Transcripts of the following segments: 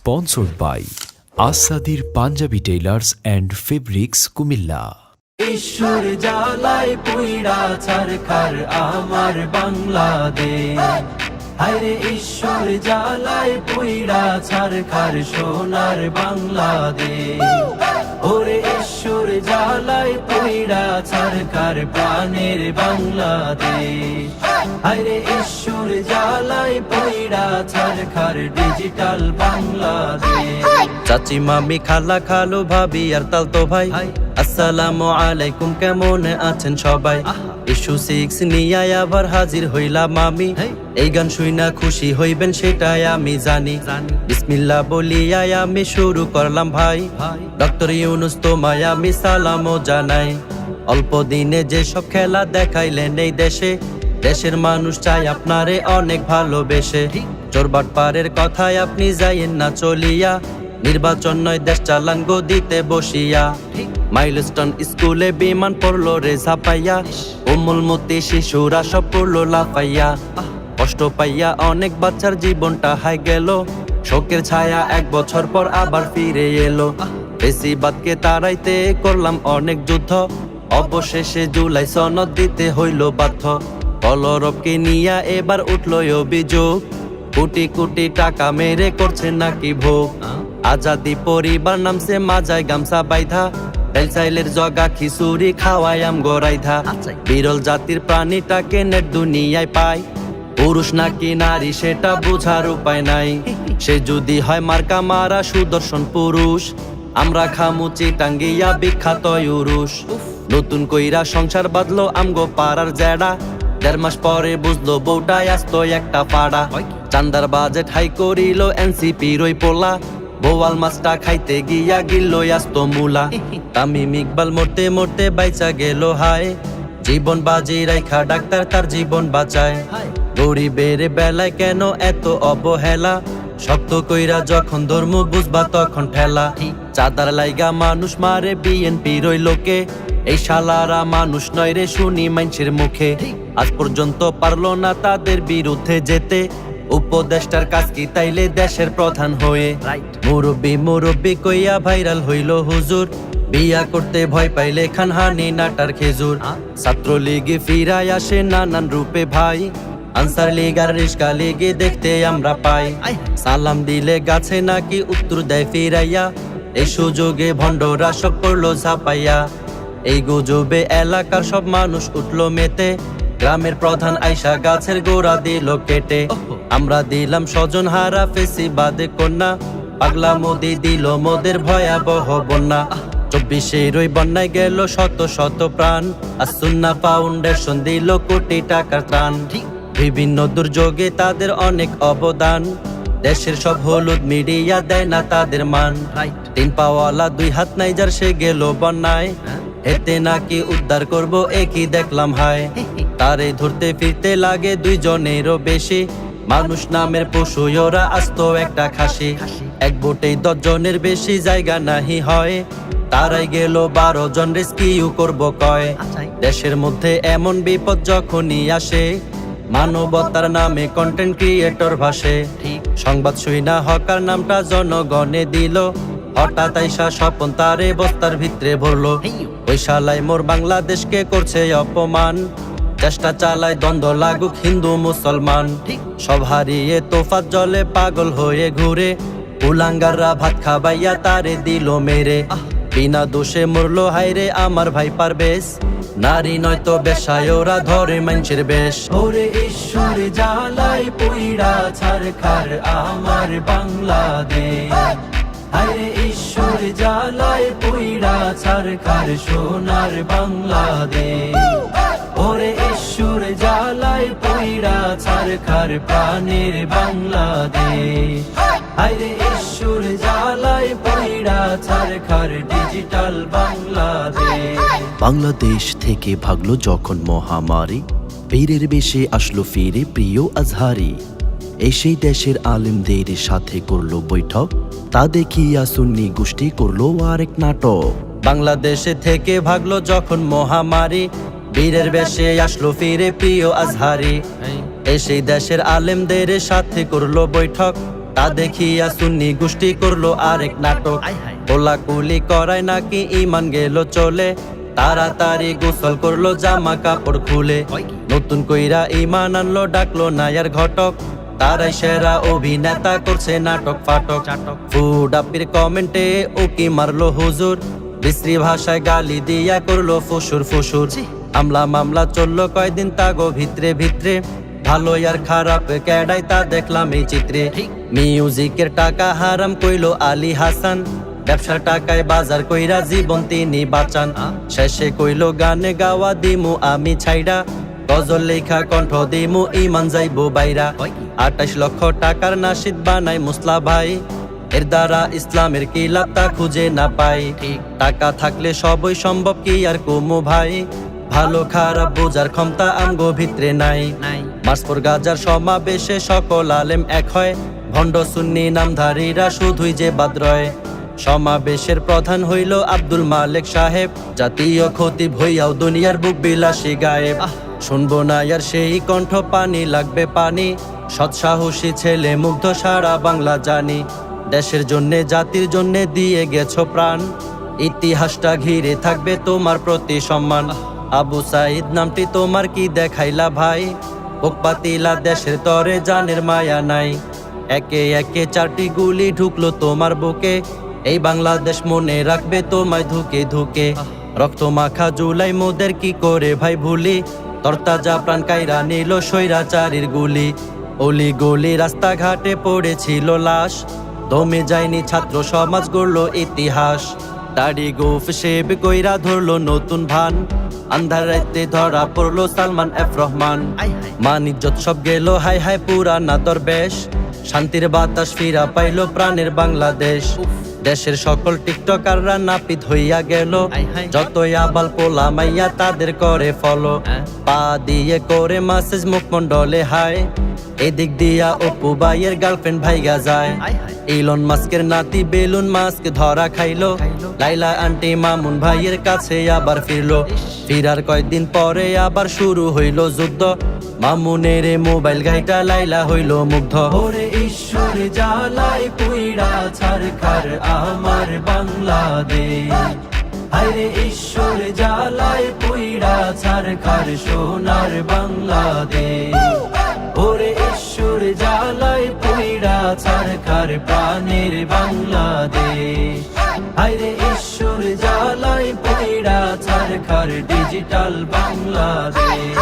sponsored by আসাদির Punjabi tailors and fabrics Comilla. ঈশ্বর জ্বালায় পুইড়া ছারখার আমার বাংলাদেশ, হায়রে ঈশ্বর জ্বালায় পুইড়া ছারখার সোনার বাংলাদেশ। ওরে ঈশ্বর জ্বালায় পুইড়া ছারখার প্রাণের বাংলাদেশ, হায়রে ঈশ্বর জ্বালায় পুইড়া ছারখার ডিজিটাল বাংলাদেশ। চাচি মামি খালা খালু ভাবি আর তালতো ভাই, আসসালামু আলাইকুম, কেমন আছেন সবাই? ইস্যু 6 নিয়ে আবার হাজির হইলাম আমি। এই গান শুইনা খুশি হইবেন সেটাই আমি জানি। বিসমিল্লাহ বলিয়া আমি শুরু করলাম ভাই। ডক্টর ইউনুস তোমায় আমি সালামও জানাই। অল্প দিনে যেসব খেলা দেখাইলেন এই দেশে, দেশের মানুষ চাই আপনারে অনেক ভালোবেসে। চোরবাট পারের কথায় আপনি যাইয়েন না চলিয়া, নির্বাচন নয় দেশ চালান গদিতে বসিয়া। মাইলস্টোন স্কুলে বিমান পড়লো রে ঝাপাইয়া, উমুলমতি শিশুরা সব পড়লো লাফাইয়া। কষ্ট পাইয়া অনেক বাচ্চার জীবনটা হাই গেল, শোকের ছায়া 1 বছর পর আবার ফিরে এলো। বেশিবাদকে তাড়াইতে করলাম অনেক যুদ্ধ, অবশেষে জুলাই সনদ দিতে হইল বাধ্য। কলরবকে নিয়া এবার উঠলো অভিযোগ, কোটি কোটি টাকা মেরে করছে নাকি ভোগ। আজাদি পরিবার নামছে মাজায় গামছা বাইধা, চাইলের জগা খিচুড়ি খাওয়ায়াম গড়াইধা। বিরল জাতির প্রাণীটাকে নেট দুনিয়ায় পায়, পুরুষ নাকি নারী সেটা বোঝার উপায় নাই। সে যদি হয় মার্কা মারা সুদর্শন পুরুষ, আমরা খামুচি টাঙ্গিয়া বিখ্যাত ইউরুষ। নতুন কইরা সংসার বাঁধলো আমগো পাড়ার জেডা, 1.5 মাস পরে বুঝলো বউটাই আসত একটা পাড়া। চান্দার বাজেট হাই করিল এনসিপি রই পোলা, বোয়াল মাছটা খাইতে গিয়া গিল্লো আসত মুলা। তামিম ইকবাল মরতে মরতে বাইচা গেল হায়, জীবন বাজি রাইখা ডাক্তার তার জীবন বাঁচায়। গরিবের বেলায় কেন এত অবহেলা, শক্ত কইরা যখন ধর্ম বুঝবা তখন ঠেলা। চাঁদার লাইগা মানুষ মারে বিএনপি রই লোকে, এই শালারা মানুষ নয় রে শুনি মানুষের মুখে। আজ পর্যন্ত পারলো না তাদের বিরুদ্ধে যেতে, উপদেষ্টার কাজ কি তাইলে দেশের প্রধান হয়ে। মুরব্বি মুরব্বি কইয়া ভাইরাল হইল হুজুর, বিয়া করতে ভয় পাইলে খান হানি নাটার খেজুর। ছাত্রলীগে ফিরায় আসে নানান রূপে ভাই, আনসার লীগ আর রিস্কা লীগে দেখতে আমরা পাই। সালাম দিলে গাছে নাকি উত্তর দেয় ফিরাইয়া, এই সুযোগে ভণ্ডরা সব পড়লো ঝাপাইয়া। এই গুজবে এলাকার সব মানুষ উঠলো মেতে, গ্রামের প্রধান আইসা গাছের গোড়া দিল কেটে। আমরা দিলাম স্বজন হারা ফেসিবাদে কন্যা, পাগলা মোদি দিল মোদের ভয়াবহ বন্যা। 24 রই বন্যায় গেল শত শত প্রাণ, আর সুন্নাহ ফাউন্ডেশন দিল কোটি টাকার ত্রাণ। বিভিন্ন দুর্যোগে তাদের অনেক অবদান, দেশের সব হলুদ মিডিয়া দেয় না তাদের মান। 3 পাওয়ালা 2 হাত নাই যার সে গেল বন্যায়, এতে নাকি উদ্ধার করব একই দেখলাম হায়। তারে ধরতে ফিরতে লাগে 2 জনেরও বেশি, মানুষ নামের পশু ওরা আস্ত একটা খাসি। এক বোটেই 10 জনের বেশি জায়গা নাহি হয়, তারাই গেল 12 জন রেস্কিউ করব কয়। দেশের মধ্যে এমন বিপদ যখনই আসে, মানবতার নামে কন্টেন্ট ক্রিয়েটর ভাসে। সংবাদ শুইনা হকার নামটা জনগণে দিল, হঠাৎ আইসা স্বপন তারে বস্তার ভিতরে ভরলো। ওই শালাই মোর বাংলাদেশকে করছে অপমান, চেষ্টা চালায় দ্বন্দ্ব লাগুক হিন্দু মুসলমান। সব হারিয়ে তোফাত জলে পাগল হয়ে ঘুরে, কুলাঙ্গাররা ভাত খাবাইয়া তারে দিল মেরে। বিনা দোষে মরলো হায়রে আমার ভাই পারবেশ, নারী নয়তো বেশায় ওরা ধরে মানুষের বেশ। ওরে ঈশ্বর জ্বালায় পুইড়া ছারখার আমার বাংলাদেশ, হায়রে ঈশ্বর জ্বালায় পুইড়া ছারখার সোনার বাংলাদেশ। ওরে ঈশ্বর জ্বালায় পুইড়া ছারখার প্রাণের বাংলাদেশ, হায়রে ঈশ্বর জ্বালায় পুইড়া ছারখার ডিজিটাল বাংলাদেশ। বাংলাদেশ থেকে ভাগলো যখন মহামারী, পীরের বেশে আসলো ফিরে প্রিয় আজহারি। এসেই দেশের আলেমদের সাথে করলো বৈঠক, তা দেখিয়া সুন্নি গোষ্ঠী করলো আরেক নাটক। বাংলাদেশে থেকে ভাগলো যখন মহামারী, বীরের বেশে আসলো ফিরে প্রিয় আজহারি। এসেই দেশের আলেমদের সাথে করলো বৈঠক, তা দেখিয়া সুন্নি গোষ্ঠী করলো আরেক নাটক। কোলাকুলি করায় নাকি ইমান গেল চলে, তাড়াতাড়ি গোসল করলো জামা কাপড় খুলে। নতুন কইরা ইমান আনলো, ডাকলো নায়ার ঘটক, তারাই সেরা অভিনেতা করছে নাটক ফাটক। ফুড আপির কমেন্টে উকি মারলো হুজুর, বিশ্রী ভাষায় গালি দিয়া করলো ফুসুর ফুসুর। আমলা মামলা চললো কয়দিন তাগো ভিতরে ভিতরে, ভালো আর খারাপ কেডাই তা দেখলাম এই চিত্রে। মিউজিকের টাকা হারাম কইলো আলী হাসান, ব্যবসার টাকায় বাজার কইরা জীবন তিনি বাঁচান। শেষে কইলো গানে গাওয়া দিমু আমি ছাইড়া, গজল লেখা কণ্ঠ দিমু ইমান যাইবো বাইরা। 28 লক্ষ টাকার নাশিদ বানাই মুসলা ভাই, এর দ্বারা ইসলামের কি লাভ তা খুঁজে না পাই। টাকা থাকলে সবই সম্ভব কি আর কুমু ভাই, ভালো খারাপ বোঝার ক্ষমতা আমগো ভিতরে নাই। মাসপুর গাজার সমাবেশে সকল আলেম এক হয়, ভণ্ড সুন্নি নামধারীরা শুধুই যে বাদ রয়। সমাবেশের প্রধান হইল আব্দুল মালেক সাহেব, জাতীয় খতিব হইয়াও দুনিয়ার বুক বিলাসী গায়েব। শুনবো না আর সেই কণ্ঠ, পানি লাগবে পানি, সৎসাহসী ছেলে মুগ্ধ সারা বাংলা জানি। দেশের জন্যে জাতির জন্যে দিয়ে গেছো প্রাণ, ইতিহাসটা ঘিরে থাকবে তোমার প্রতি সম্মান। আবু সাইদ নামটি তোমার কি দেখাইলা ভাই, বুক পাতিলা দেশের তরে জানের মায়া নাই। একে একে 4টি গুলি ঢুকলো তোমার বুকে, এই বাংলাদেশ মনে রাখবে তোমায় ধুকে ধুকে। রক্ত মাখা জুলাই মোদের কি করে ভাই ভুলি, তরতাজা প্রাণ কাইরা নিল স্বৈরাচারীর গুলি। অলি গলি রাস্তাঘাটে পড়েছিল লাশ, দমে যায়নি ছাত্র সমাজ গড়লো ইতিহাস। দাড়ি গোফ শেব কইরা ধরলো নতুন ভান, আন্ধার রাতে ধরা পড়লো সালমান এফ রহমান। মান ইজ্জত সব গেল হাই হাই পুরানা দরবেশ, শান্তির বাতাস ফিরা পাইলো প্রাণের বাংলাদেশ। দেশের সকল টিকটকাররা নাপিত হইয়া গেল, যতই আবাল পোলা মাইয়া তাদের করে ফলো। পা দিয়ে করে মাসেজ মুখমণ্ডলে হাই, এদিক দিয়া অপু ভাইয়ের গার্লফ্রেন্ড ভাইগা যায়। ইলন মাস্কের নাতি বেলুন মাস্ক ধরা খাইলো, লাইলা আন্টি মামুন ভাইয়ের কাছে আবার ফিরলো। ফিরার কয়েকদিন পরে আবার শুরু হইল যুদ্ধ, মামুনের মোবাইল গাইটা লাইলা হইল মুগ্ধ। ওরে ঈশ্বর জ্বালায় পুইড়া ছারখার আমার বাংলাদেশ, হায়রে ঈশ্বর জ্বালায় পুইড়া ছারখার সোনার বাংলাদেশ। ওরে ঈশ্বর জ্বালায় পুইড়া ছারখার প্রাণের বাংলাদেশ, হায়রে ঈশ্বর জ্বালায় পুইড়া ছারখার ডিজিটাল বাংলাদেশ।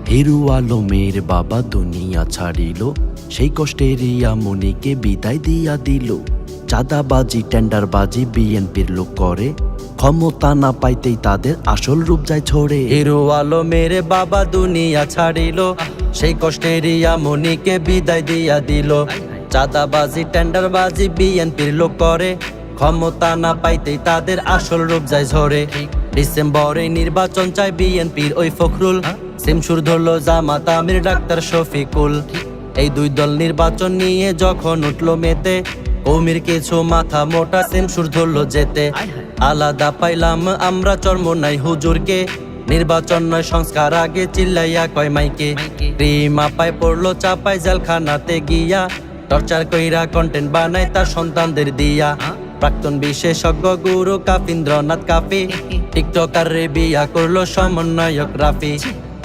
হিরু আলমের বাবা দুনিয়া ছাড়িল, সেই কষ্টের মনিকে বিদায় দিয়া দিল। চাঁদাবাজি টেন্ডারবাজি বিএনপির লোক করে, ক্ষমতা না পাইতেই তাদের আসল রূপ যায় ছড়ে। হিরু আলমের বাবা দুনিয়া ছাড়িল, সেই কষ্টের মনিকে বিদায় দিয়া দিল। চাঁদাবাজি টেন্ডারবাজি বিএনপির লোক করে, ক্ষমতা না পাইতেই তাদের আসল রূপ যায় ঝরে। ডিসেম্বরে নির্বাচন চায় বিএনপির ওই ফখরুল, সিমসুর ধরলো জামাত আমির ডাক্তার শফিকুল। এই দুই দল নির্বাচন নিয়ে যখন উঠলো মেতে, কৌমির কিছু মাথা মোটা সিমসুর ধরলো যেতে। আলাদা পাইলাম আমরা চর্ম নাই হুজুরকে, নির্বাচন নয় সংস্কার আগে চিল্লাইয়া কয় মাইকে। রিমা পায় পড়লো চাপায় জেলখানাতে গিয়া, টর্চার কইরা কন্টেন্ট বানায় তার সন্তানদের দিয়া। প্রাক্তন বিশেষজ্ঞ গুরু কাফিন্দ্রনাথ কাফি, টিকটকার রে বিয়া করলো সমন্বয়ক রাফি।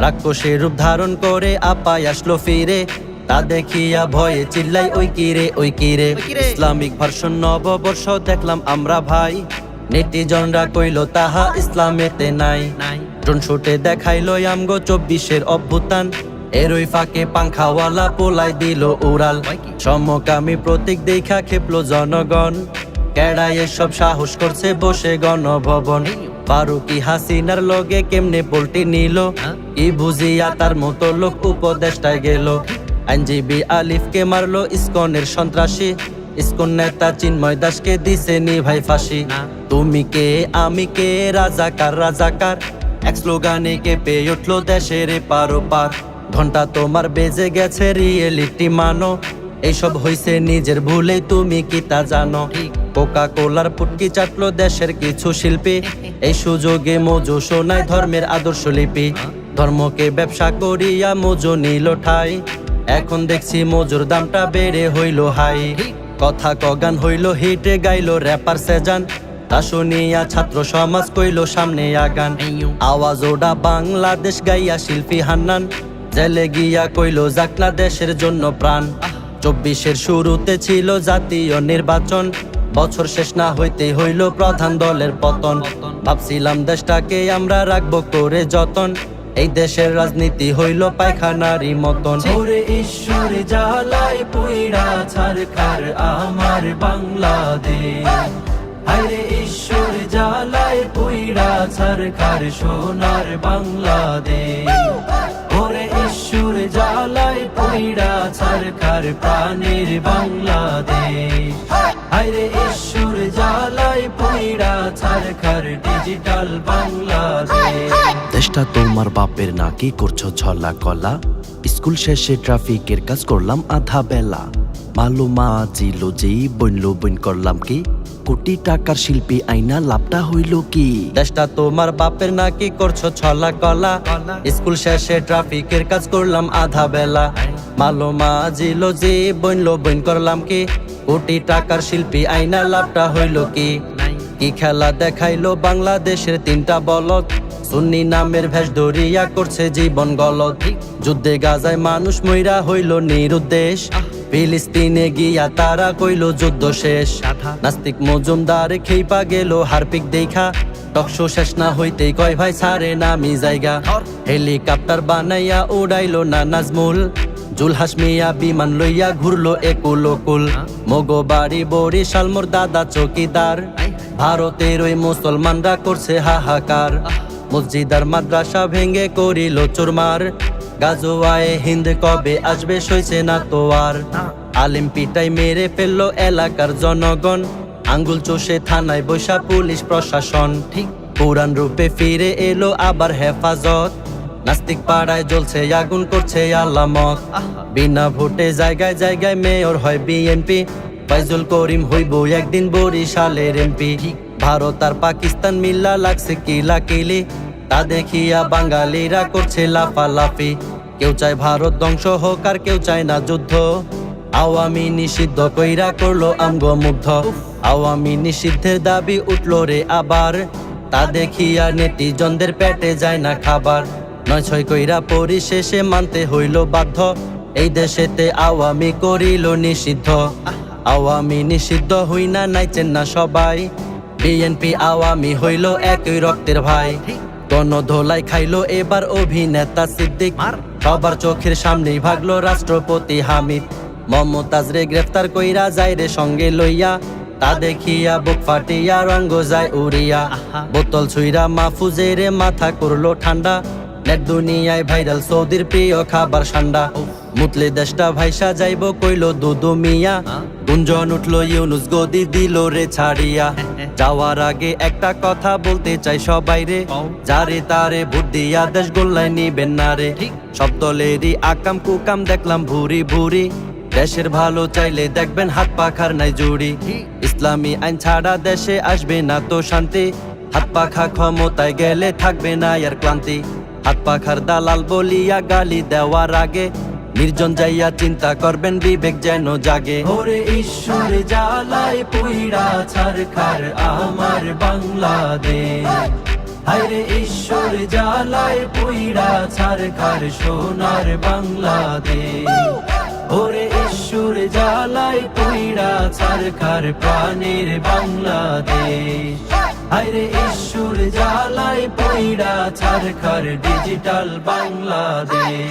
রাক্ষসের রূপ ধারণ করে আপায় আসলো ফিরে, তা দেখিয়া ভয়ে চিল্লাই ওই কিরে ওই কিরে। ইসলামিক ভার্সন নববর্ষ দেখলাম আমরা ভাই, নেটিজনরা কইলো তাহা ইসলামেতে নাই। ড্রোন শুটে দেখাইলো আমগো 24-এর অভ্যুত্থান, এর ওই ফাঁকে পাংখাওয়ালা পোলাই দিল উড়াল। সমকামী প্রতীক দেখা খেপলো জনগণ, কেডাই এসব সাহস করছে বসে গণভবন। ফারুকি হাসিনার লগে কেমনে পোল্টি নিল, কি বুঝিয়া তার মতো লোক উপদেষ্টায় গেল। আইনজীবী আলিফকে মারলো ইসকনের সন্ত্রাসী, ইসকন নেতা চিন্ময় দাসকে দিছে নি ভাই ফাঁসি। তুমি কে আমি কে রাজাকার রাজাকার, এক স্লোগানে কেঁপে উঠলো দেশের পারো পার। ঘন্টা তোমার বেজে গেছে রিয়েলিটি মানো, এইসব হইছে নিজের ভুলে তুমি কি তা জানো। কোকা কোলার পুটকি চাটলো দেশের কিছু শিল্পী, এই সুযোগে মজু শোনায় ধর্মের আদর্শ লিপি। ধর্মকে ব্যবসা করিয়া মজু নিল ঠাই, এখন দেখছি মজুর দামটা বেড়ে হইল হাই কথা কগান হইল হিটে গাইলো র্যাপার সেজান তা শুনিয়া ছাত্র সমাজ কইল সামনে আগান আওয়াজ ওডা বাংলাদেশ গাইয়া শিল্পী হান্নান জেলে গিয়া কইল যাকনা দেশের জন্য প্রাণ 24-এর শুরুতে ছিল জাতীয় নির্বাচন বছর শেষ না হইতে হইল প্রধান দলের পতন ভাবছিলাম দেশটাকে আমরা রাখবো করে যতন এই দেশের রাজনীতি হইল পায়খানারই মতন ওরে ঈশ্বর জ্বালায় পুইড়া ছারখার আমার বাংলাদেশ হায়রে ঈশ্বর জ্বালায় পুইড়া ছারখার সোনার বাংলাদেশ ওরে ঈশ্বর জ্বালায় পুইড়া ছারখার প্রাণের বাংলাদেশ হায়রে ঈশ্বর জ্বালায় পুইড়া ছারখার ডিজিটাল বাংলাদেশ দেশটা তোমার বাপের নাকি করছো ছলা কলা স্কুল শেষে ট্রাফিকের কাজ করলাম আধা বেলা মালুমা জিল যেই বইনলো বইন করলাম কি কোটি টাকার শিল্পী আইনা লাভটা হইল কি দেশটা তোমার বাপের নাকি করছো ছলা কলা স্কুল শেষে ট্রাফিকের কাজ করলাম আধা বেলা মালুমা জিল যে বইনলো বইন করলাম কি কোটি টাকার শিল্পী আইনা লাভটা হইল কি কি খেলা দেখাইলো বাংলাদেশের 3টা বলদ সুন্নি নামের ভেষ ধরিয়া করছে জীবন গলদ যুদ্ধে গাজায় মানুষ মইরা হইল নিরুদ্দেশ ফিলিস্তিনে গিয়া তারা কইল যুদ্ধ শেষ নাস্তিক মজুমদার খেইপা গেল হারপিক দেখা টকশো শেষ না হইতেই কয় ভাই সারে নামি জায়গা হেলিকপ্টার বানাইয়া উড়াইলো না নাজমুল জুলহাস মিয়া বিমান লইয়া ঘুরলো একুল ওকুল মগো বাড়ি বরিশাল মোর দাদা চৌকিদার ভারতের ওই মুসলমানরা করছে হাহাকার মসজিদ আর মাদ্রাসা ভেঙে করিল চুরমার গাজোয়ায়ে হিন্দ কবে আসবে সইছে না তো আর আলিম পিটাই মেরে ফেললো এলাকার জনগণ আঙ্গুল চষে থানায় বৈশা পুলিশ প্রশাসন পুরান রূপে ফিরে এলো আবার হেফাজত নাস্তিক পাড়ায় জ্বলছে আগুন করছে আলামত বিনা ভোটে জায়গায় জায়গায় মেয়র হয় বিএনপি ফাইজুল করিম হইব একদিন বরিশালের এমপি ভারত আর পাকিস্তান মিল্লা লাগছে কিলাকিলি তা দেখিয়া বাঙালিরা করছে লাফালাফি কেউ চায় ভারত ধ্বংস হোক আর কেউ চায় না যুদ্ধ আওয়ামী নিষিদ্ধ কইরা করলো আমগো মুগ্ধ আওয়ামী নিষিদ্ধের দাবি উঠলো রে আবার তা দেখিয়া নেটিজনদের পেটে যায় না খাবার 9-6 কইরা পরিশেষে মানতে হইল বাধ্য এই দেশেতে আওয়ামী করিল নিষিদ্ধ আওয়ামী নিষিদ্ধ হই না নাইচেন না সবাই বিএনপি আওয়ামী হইল একই রক্তের ভাই গণধোলাই খাইলো এবার অভিনেতা সিদ্দিক সবার চোখের সামনেই ভাগলো রাষ্ট্রপতি হামিদ মমতাজ রে গ্রেফতার কইরা যায় রে সঙ্গে লইয়া তা দেখিয়া বুক ফাটিয়া রঙ্গ যায় উড়িয়া বোতল ছুইরা মাহফুজের মাথা করলো ঠান্ডা নেট দুনিয়ায় ভাইরাল সৌদির প্রিয় খাবার সান্ডা মুতলে দেশটা ভাইসা যাইব কইলো দুদু মিয়া গুঞ্জন উঠলো ইউনুস গদি দিল রে ছাড়িয়া যাওয়ার আগে একটা কথা বলতে চাই সবাই রে যারে তারে ভোট দিয়া দেশ গোল্লায় নিবেন না রে সব দলেরই আকাম কুকাম দেখলাম ভুরি ভুরি দেশের ভালো চাইলে দেখবেন হাত পাখার নাই জুড়ি ইসলামী আইন ছাড়া দেশে আসবে না তো শান্তি হাত পাখা ক্ষমতায় গেলে থাকবে না আর ক্লান্তি হাত পাখার দালাল বলিয়া গালি দেওয়ার আগে নির্জন যাইয়া চিন্তা করবেন বিবেক যেন জাগে ওরে ঈশ্বর জ্বালায় পুইড়া ছারখার আমার বাংলাদেশ হায়রে ঈশ্বর জ্বালায় পুইড়া ছারখার সোনার বাংলাদেশ ওরে ঈশ্বর জ্বালায় পুইড়া ছারখার প্রাণের বাংলাদেশ হায়রে ঈশ্বর জ্বালায় পুইড়া ছারখার ডিজিটাল বাংলাদেশ